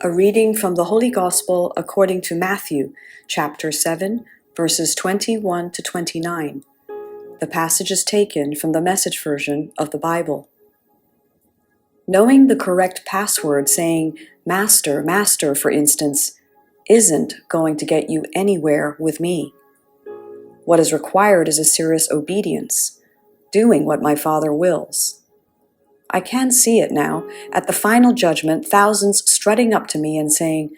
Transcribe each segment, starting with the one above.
A reading from the Holy Gospel according to Matthew, chapter 7, verses 21 to 29. The passage is taken from the Message version of the Bible. Knowing the correct password, saying, "Master, Master," for instance, isn't going to get you anywhere with me. What is required is a serious obedience, doing what my Father wills. I can see it now, at the final judgment, thousands strutting up to me and saying,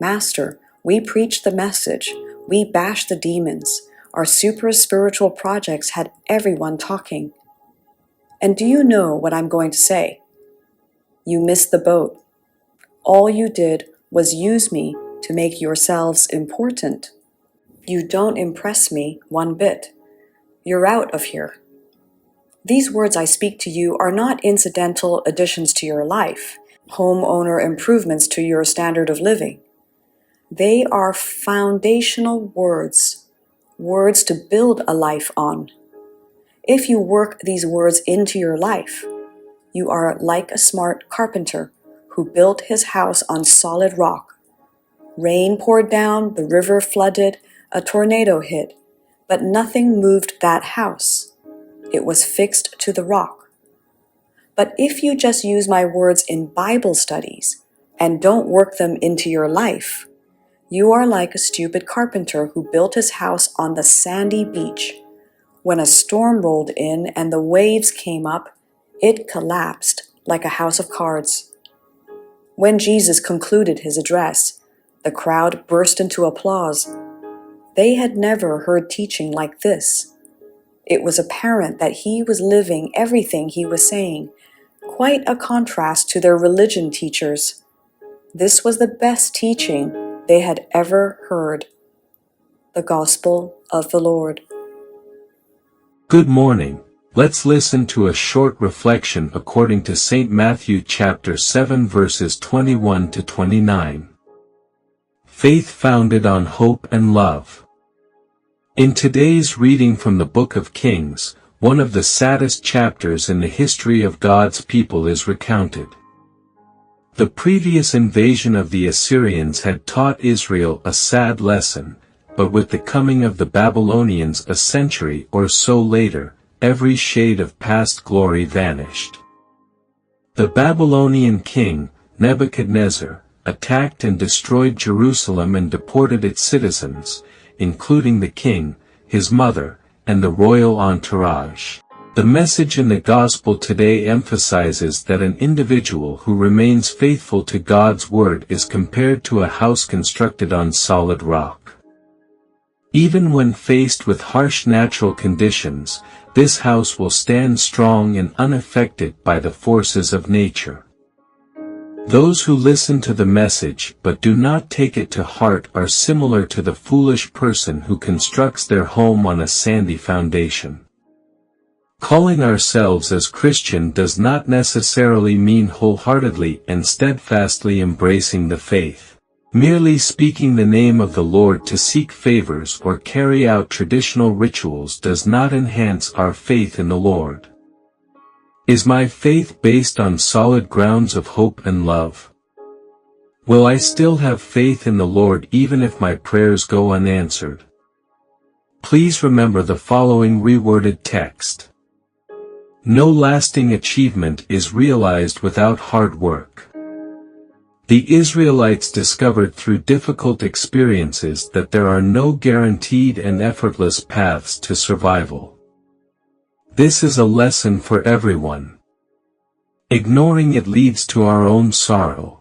"Master, we preached the message, we bashed the demons, our super-spiritual projects had everyone talking." And do you know what I'm going to say? You missed the boat. All you did was use me to make yourselves important. You don't impress me one bit. You're out of here. These words I speak to you are not incidental additions to your life, homeowner improvements to your standard of living. They are foundational words, words to build a life on. If you work these words into your life, you are like a smart carpenter who built his house on solid rock. Rain poured down, the river flooded, a tornado hit, but nothing moved that house. It was fixed to the rock. But if you just use my words in Bible studies and don't work them into your life, you are like a stupid carpenter who built his house on the sandy beach. When a storm rolled in and the waves came up, it collapsed like a house of cards. When Jesus concluded his address, the crowd burst into applause. They had never heard teaching like this. It was apparent that he was living everything he was saying, quite a contrast to their religion teachers. This was the best teaching they had ever heard. The Gospel of the Lord. Good morning. Let's listen to a short reflection according to St. Matthew chapter 7 verses 21 to 29. Faith founded on hope and love. In today's reading from the Book of Kings, one of the saddest chapters in the history of God's people is recounted. The previous invasion of the Assyrians had taught Israel a sad lesson, but with the coming of the Babylonians a century or so later, every shade of past glory vanished. The Babylonian king, Nebuchadnezzar, attacked and destroyed Jerusalem and deported its citizens, including the king, his mother, and the royal entourage. The message in the gospel today emphasizes that an individual who remains faithful to God's word is compared to a house constructed on solid rock. Even when faced with harsh natural conditions, this house will stand strong and unaffected by the forces of nature. Those who listen to the message but do not take it to heart are similar to the foolish person who constructs their home on a sandy foundation. Calling ourselves as Christian does not necessarily mean wholeheartedly and steadfastly embracing the faith. Merely speaking the name of the Lord to seek favors or carry out traditional rituals does not enhance our faith in the Lord. Is my faith based on solid grounds of hope and love? Will I still have faith in the Lord even if my prayers go unanswered? Please remember the following reworded text. No lasting achievement is realized without hard work. The Israelites discovered through difficult experiences that there are no guaranteed and effortless paths to survival. This is a lesson for everyone. Ignoring it leads to our own sorrow.